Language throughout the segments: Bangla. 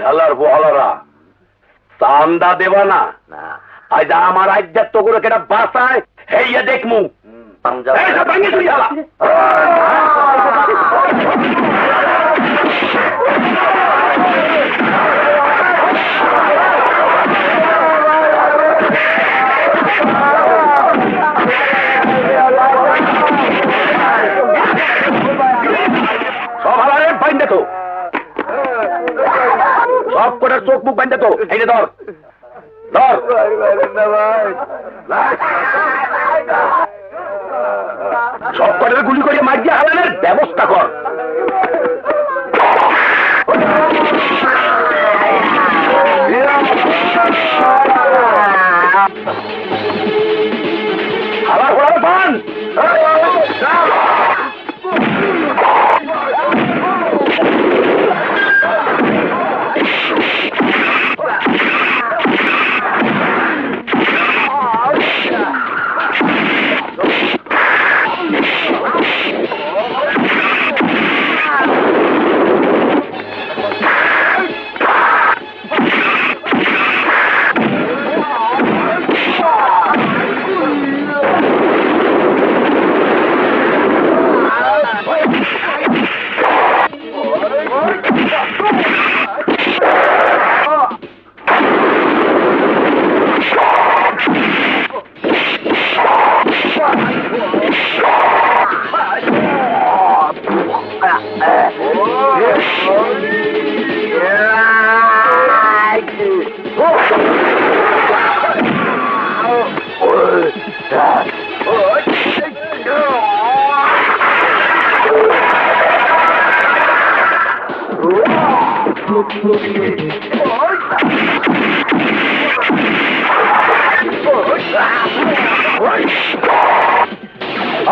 আল্লাহর বহলারা চান্দা দেবা না আজ আমার আধ্যাত্ম করে কেটা বাসায় হেইয়া দেখমু সব হালারের বাইন্দে তো সব কটার চোখ মুখ বাইন্দে তো এই ধর সব কটার গুলি করে মার দিয়ে হালানের ব্যবস্থা কর হালার ঘোড়ার পান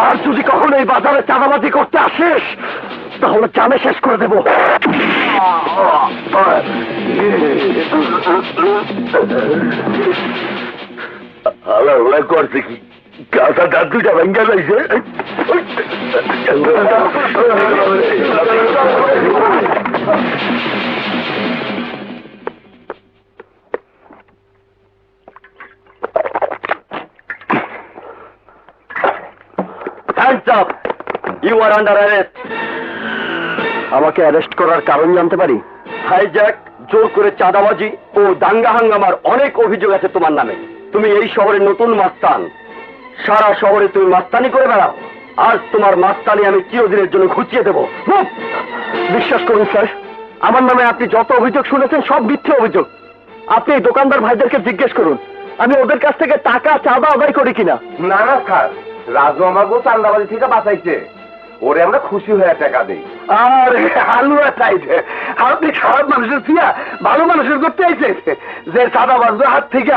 আর যদি কখনো এই বাজারে চাঁদাবাজি করতে আসিস তাহলে চামে শেষ করে দেব করছে কি গাছা দাঁত দুইটা ভেঙ্গে যাইছে Hands up! You are under arrest. আমাকে অ্যারেস্ট করার কারণ জানতে পারি? হাইজ্যাক, জোর করে চাঁদাবাজি ও দাঙ্গা হাঙ্গামার অনেক অভিযোগ আছে তোমার নামে। তুমি এই শহরের নতুন মাস্তান। সারা শহরে তুমি মাস্তানি করে বেড়াও। আজ তোমার মাস্তানি আমি চিরদিনের জন্য ঘুচিয়ে দেব। বিশ্বাস করুন স্যার, আমার নামে আপনি যত অভিযোগ শুনেছেন সব মিথ্যে অভিযোগ। আপনি এই দোকানদার ভাইদেরকে জিজ্ঞেস করুন আমি ওদের কাছ থেকে টাকা চাঁদা আদায় করি কিনা। না না স্যার, রাজু আমাকে চান্দাবাজি থেকে বাঁচাইছে, ওরে আমরা খুশি হয়ে টাকা দিই। আরে হালুয়া চাইছে, আপনি খারাপ মানুষের থিয়া ভালো মানুষের করতে আইছে যে চাঁদাবাজদের হাত থেকে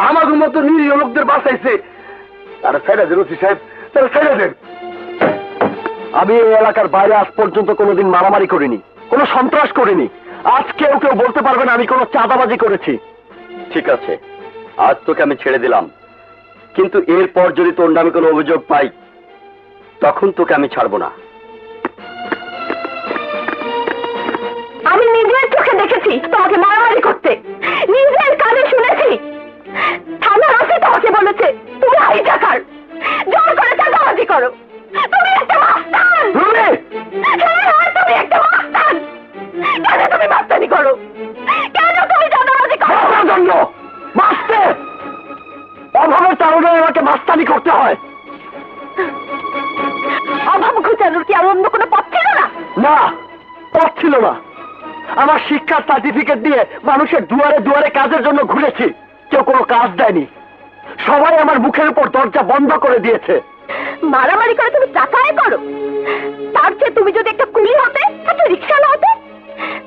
আমাদের মতো নিরীহ লোকদের বাঁচাইছে। তারা ছেড়ে দেন ওসি সাহেব, তারা ছেড়ে দেন। আমি এই এলাকার বাইরে আজ পর্যন্ত কোনোদিন মারামারি করিনি, কোনো সন্ত্রাস করিনি। আজ কেউ কেউ বলতে পারবে না আমি কোনো চাঁদাবাজি করেছি। ঠিক আছে, আজ তোকে আমি ছেড়ে দিলাম, কিন্তু এরপর যদি তোর নামে কোনো অভিযোগ পাই তখন তোকে আমি ছাড়বো না। আমি নিজের চোখে দেখেছি তোমাকে মারামারি করতে, নিজের কানে শুনেছি। থানার ওসি তোমাকে বলেছে তুমি হাইজাকার, জোর করে চাঁদাবাজি করো। তুমি একটা মাস্তান। হ্যাঁ, তুমি একটা মাস্তান। কেন তুমি মাস্তানি করো? কেন তুমি চাঁদাবাজি করো? জন্য মাস্তে অভাবের কারণে আমাকে মাস্তানি করতে হয়। অভাব ঘোচানোর কি আর অন্য কোনো পথ ছিল না? না, পথ ছিল না। আমার শিক্ষার সার্টিফিকেট দিয়ে মানুষের দুয়ারে দুয়ারে কাজের জন্য ঘুরেছি, কেউ কোনো কাজ দেয়নি। সবাই আমার মুখের উপর দরজা বন্ধ করে দিয়েছে। মারামারি করে তুমি টাকা আয় করো, তার চেয়ে তুমি যদি একটা কুলি হতে, একটা রিক্সাওয়ালা হতে,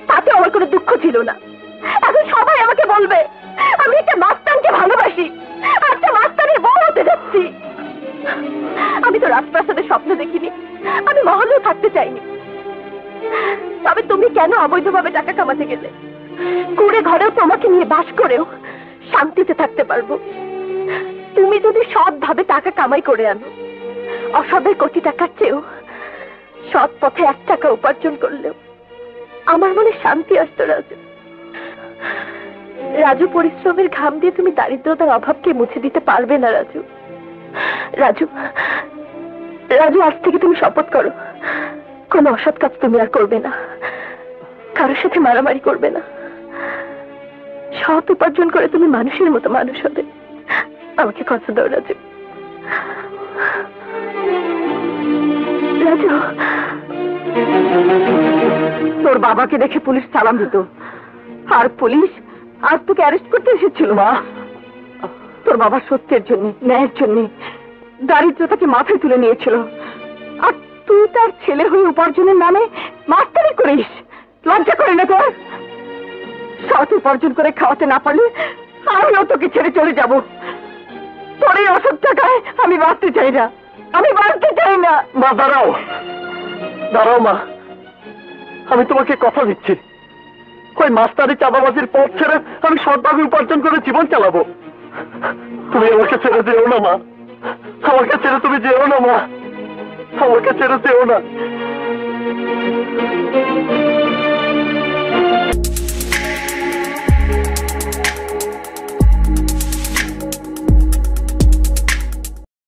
তাতে আমার কোনো দুঃখ ছিল না। এখন সবাই আমাকে বলবে আমি একটা মাস্তানকে ভালোবাসি, একটা মাস্তানের বউ হতে যাচ্ছি। আমি তো রাজপ্রাসাদের স্বপ্ন দেখিনি, আমি মহলেও থাকতে চাইনি। তবে তুমি কেন অবৈধভাবে টাকা কামাতে গেলে? কুড়ে ঘরেও তোমাকে নিয়ে বাস করেও শান্তিতে থাকতে পারবো। তুমি যদি সৎভাবে টাকা কামাই করে আনো, অসতের কোটি টাকার চেয়েও সৎ পথে 1 টাকা উপার্জন করলেও আমার মনে শান্তি আসতো রাজু। রাজু, পরিশ্রমের ঘাম দিয়ে তুমি দারিদ্রতার অভাবকে মুছে দিতে পারবে না রাজু। রাজু, রাজু, আজ থেকে তুমি শপথ করো কোনো অসৎ কাজ তুমি আর করবে না, কারোর সাথে মারামারি করবে না, সৎ উপার্জন করে তুমি মানুষের মতো মানুষ হবে। আমাকে কথা দাও রাজু। রাজু, তোর বাবাকে দেখে পুলিশ সালাম দিত, আর পুলিশ আজ তোকে অ্যারেস্ট করতে এসেছিল। মা, তোর বাবা সত্যের জন্য, ন্যায়ের জন্য দারিদ্রতাকে মাথায় তুলে নিয়েছিল, আর তুই তার ছেলে হয়ে উপার্জনের নামে মাস্টারি করিস। লজ্জা করে না তোর? সৎ উপার্জন করে খাওয়াতে না পারলে আমিও তোকে ছেড়ে চলে যাব। তোর এই অসৎ টাকায় আমি বাঁচতে চাই না, আমি বাঁচতে চাই না। মা দাঁড়াও, দাঁড়াও মা, আমি তোমাকে কথা দিচ্ছি, ওই মাস্টারি চাঁদাবাজির পথ ছেড়ে আমি সৎভাবে উপার্জন করে জীবন চালাবো। তুমি আমাকে ছেড়ে যেও না মা, আমাকে ছেড়ে তুমি যেও না মা, আমাকে ছেড়ে যেও না।